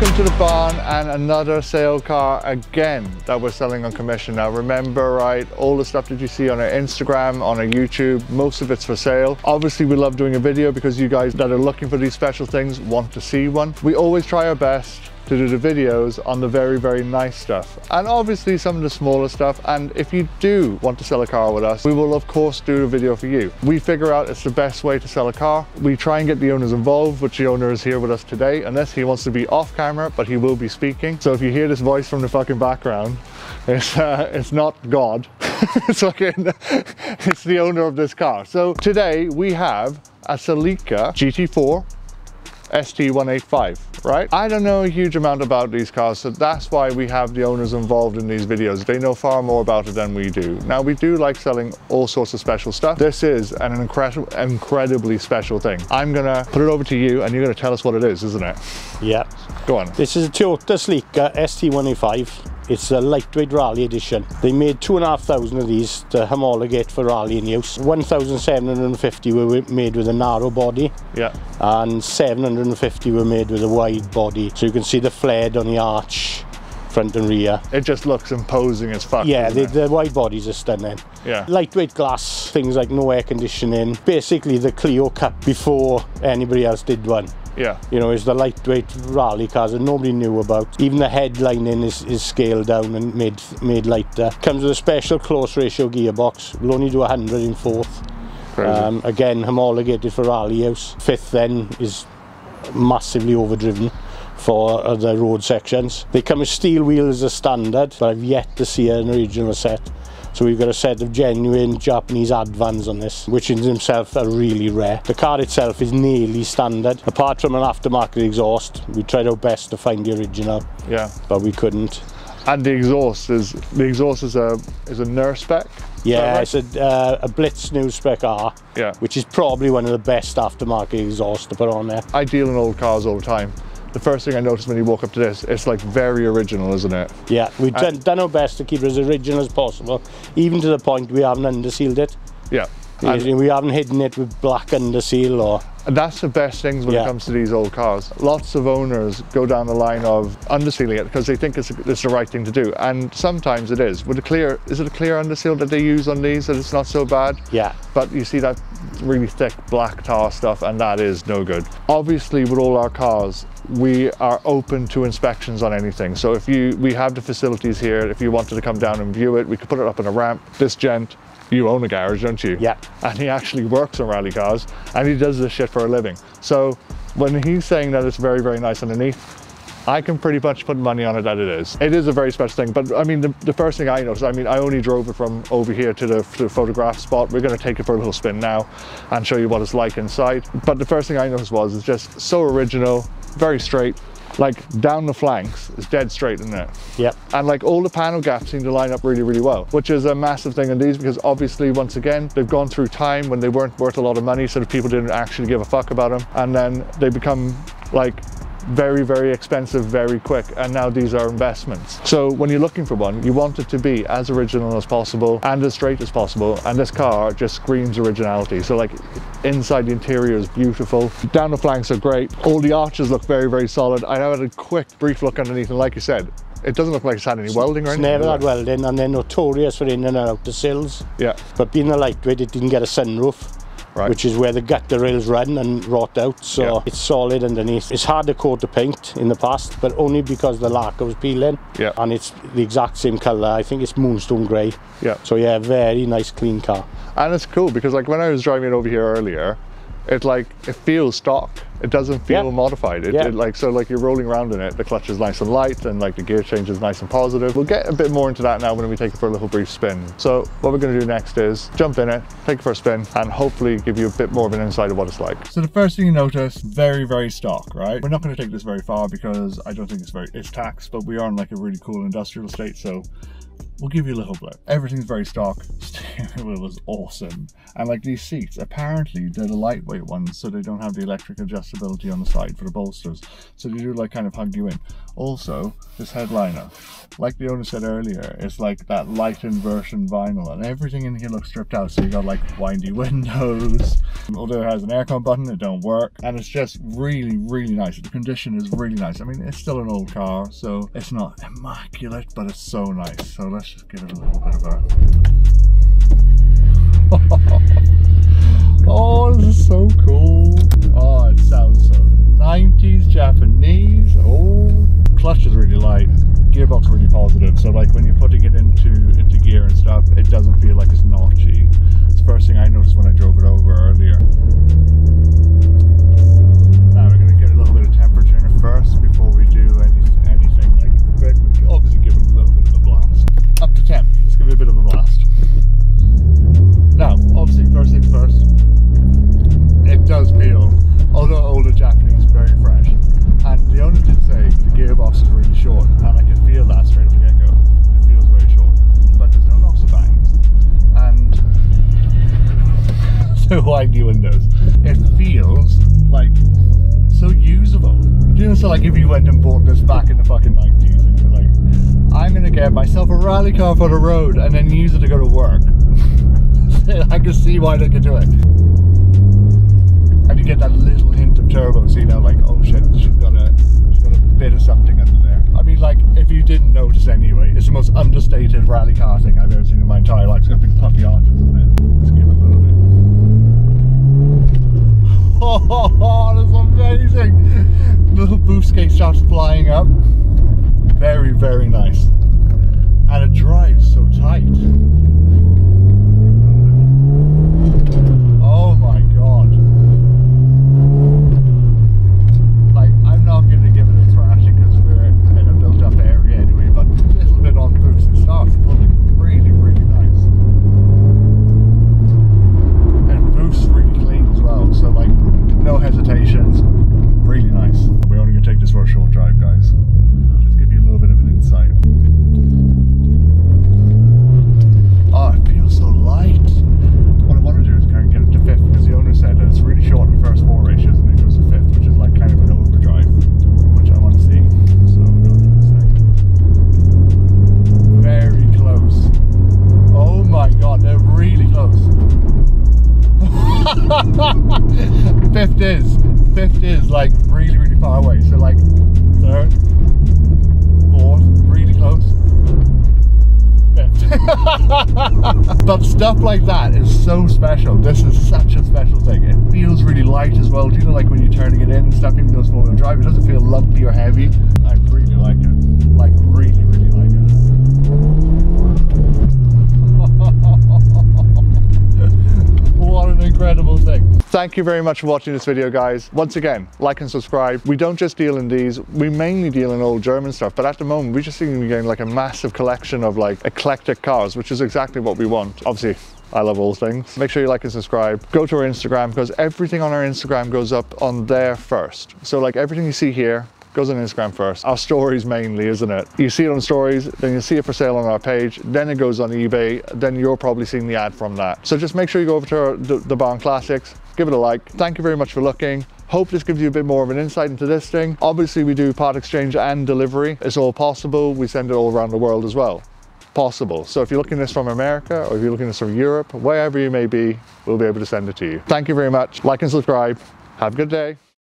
Welcome to the barn and another sale car again that we're selling on commission. Now remember, right, all the stuff that you see on our Instagram, on our YouTube, most of it's for sale. Obviously we love doing a video because you guys that are looking for these special things want to see one. We always try our best to do the videos on the very, very nice stuff and obviously some of the smaller stuff. And if you do want to sell a car with us, we will of course do a video for you. We figure out it's the best way to sell a car. We try and get the owners involved, which the owner is here with us today, unless he wants to be off camera, but he will be speaking. So if you hear this voice from the fucking background, it's not God. it's the owner of this car. So today we have a Celica GT4 ST185, right? I don't know a huge amount about these cars, so that's why we have the owners involved in these videos. They know far more about it than we do. Now, we do like selling all sorts of special stuff. This is an incredibly special thing. I'm gonna put it over to you and you're gonna tell us what it is, isn't it? Yeah. Go on. This is a Toyota Celica ST185. It's a lightweight rally edition. They made 2,500 of these to homologate for rallying use. 1,750 were made with a narrow body. Yeah. And 750 were made with a wide body. So you can see the flared on the arch, front and rear. It just looks imposing as fuck. Yeah, the wide bodies are stunning. Yeah. Lightweight glass, things like no air conditioning. Basically the Clio Cup before anybody else did one. Yeah. You know, it's the lightweight rally cars that nobody knew about. Even the headlining is scaled down and made lighter. Comes with a special close ratio gearbox. We'll only do 100 in fourth. Crazy. Again, homologated for rally use. Fifth then is massively overdriven for the road sections. They come with steel wheels as standard, but I've yet to see an original set. So we've got a set of genuine Japanese Advans on this, which in themselves are really rare. The car itself is nearly standard. Apart from an aftermarket exhaust, we tried our best to find the original. Yeah. But we couldn't. And the exhaust is a nurse spec? Yeah, right? It's a Blitz New Spec R, yeah, which is probably one of the best aftermarket exhausts to put on there. I deal in old cars all the time. The first thing I noticed when you walk up to this, it's like very original, isn't it? Yeah, we've done our best to keep it as original as possible, even to the point we haven't undersealed it. Yeah. We haven't hidden it with black underseal or... And that's the best things when it comes to these old cars. Lots of owners go down the line of undersealing it because they think it's the right thing to do. And sometimes it is. Is it a clear underseal that they use on these, that it's not so bad? Yeah. But you see that really thick black tar stuff and that is no good. Obviously with all our cars, we are open to inspections on anything. So if we have the facilities here, if you wanted to come down and view it, we could put it up on a ramp. This gent, you own a garage, don't you? Yeah. And he actually works on rally cars and he does this shit for a living. So when he's saying that it's very, very nice underneath, I can pretty much put money on it that it is. It is a very special thing, but I mean, the first thing I noticed, I mean, I only drove it from over here to the photograph spot. We're gonna take it for a little spin now and show you what it's like inside. But the first thing I noticed was it's just so original, very straight. Like down the flanks, it's dead straight, isn't it? Yep. And like all the panel gaps seem to line up really, really well, which is a massive thing in these because obviously, once again, they've gone through time when they weren't worth a lot of money, so the people didn't actually give a fuck about them. And then they become like very, very expensive very quick, and now these are investments. So when you're looking for one, you want it to be as original as possible and as straight as possible, and this car just screams originality. So like inside, the interior is beautiful, down the flanks are great, all the arches look very, very solid. I had a quick brief look underneath and like you said, it doesn't look like it's had any welding or anything. It's never had welding, and they're notorious for in and out the sills. Yeah. But being a lightweight, it didn't get a sunroof. Right. Which is where the gutter rails run and rot out, so it's solid underneath. It's hard to coat the paint in the past, but only because the lacquer was peeling. Yeah. And it's the exact same colour. I think it's moonstone grey. Yeah. So yeah, very nice clean car. And it's cool because like when I was driving it over here earlier, it feels stock. It doesn't feel modified. So like you're rolling around in it, the clutch is nice and light and like the gear change is nice and positive. We'll get a bit more into that now when we take it for a little brief spin. So what we're going to do next is jump in it, take it for a spin, and hopefully give you a bit more of an insight of what it's like. So the first thing you notice, very, very stock, right? We're not going to take this very far because I don't think it's taxed, but we are in like a really cool industrial estate, so we'll give you a little blip. Everything's very stock. Steering wheel is awesome. And like these seats, apparently they're the lightweight ones, so they don't have the electric adjustability on the side for the bolsters. So they do like kind of hug you in. Also, this headliner, like the owner said earlier, it's like that light inversion vinyl, and everything in here looks stripped out. So you got like windy windows. Although it has an aircon button, it don't work, and it's just really, really nice. The condition is really nice. I mean, it's still an old car, so it's not immaculate, but it's so nice. So let's just give it a little bit of a. Oh, this is so cool. Oh, it sounds so 90s Japanese. Oh, clutch is really light, gearbox really positive, so like when you're putting it into gear and stuff, it doesn't feel like it's notchy. It's the first thing I noticed when I drove it over earlier. Now we're going to get a little bit of temperature in it first before we do anything like quick. We'll obviously give it a little bit of a blast. Up to temp, let's give it a bit of a blast. Now, obviously, first things first, it does feel, although older Japanese, very fresh. And the owner did say the gearbox is really short, and I can feel that straight off the get-go. It feels very short, but there's no loss of bangs, and so windy windows. It feels like so usable. You know, so like if you went and bought this back in the fucking 90s, and you're like, I'm gonna get myself a rally car for the road, and then use it to go to work. I can see why they could do it. And you get that little hint of turbo, so you know, like, oh shit, she's got a bit of something under there. I mean, like, if you didn't notice anyway, it's the most understated rally car thing I've ever seen in my entire life. It's got big puffy arches, isn't it? Let's give it a little bit. Oh, that's amazing! Little boost case starts flying up. Very, very nice. And it drives so tight. Oh my god. Like, I'm not going to give it a thrashing because we're in a built up area anyway, but a little bit on boost, it starts pulling really, really nice. And it boosts really clean as well, so like, no hesitations, really nice. We're only going to take this for a short drive, guys. Just give you a little bit of an insight. Oh, it feels so light. What I want to do is kind of get it to 5th, because the owner said that it's really short in the first 4 ratios and it goes to 5th, which is like kind of an overdrive, which I want to see. So we'll go in a second. Very close. Oh my god, they're really close. 5th is like really, really far away. So like 3rd, 4th, really close. But stuff like that is so special. This is such a special thing. It feels really light as well. Do you know, like when you're turning it in and stuff, even though it's 4-wheel drive, it doesn't feel lumpy or heavy. I really like it. Like, really, really like it. What an incredible thing. Thank you very much for watching this video, guys. Once again, like and subscribe. We don't just deal in these, we mainly deal in old German stuff, but at the moment we just seem to be getting like a massive collection of like eclectic cars, which is exactly what we want. Obviously, I love all things. Make sure you like and subscribe. Go to our Instagram, because everything on our Instagram goes up on there first. So like everything you see here goes on Instagram first. Our stories mainly, isn't it? You see it on stories, then you see it for sale on our page, then it goes on eBay, then you're probably seeing the ad from that. So just make sure you go over to the Barn Classics, give it a like. Thank you very much for looking. Hope this gives you a bit more of an insight into this thing. Obviously we do part exchange and delivery. It's all possible. We send it all around the world as well. Possible. So if you're looking at this from America, or if you're looking at this from Europe, wherever you may be, we'll be able to send it to you. Thank you very much. Like and subscribe. Have a good day.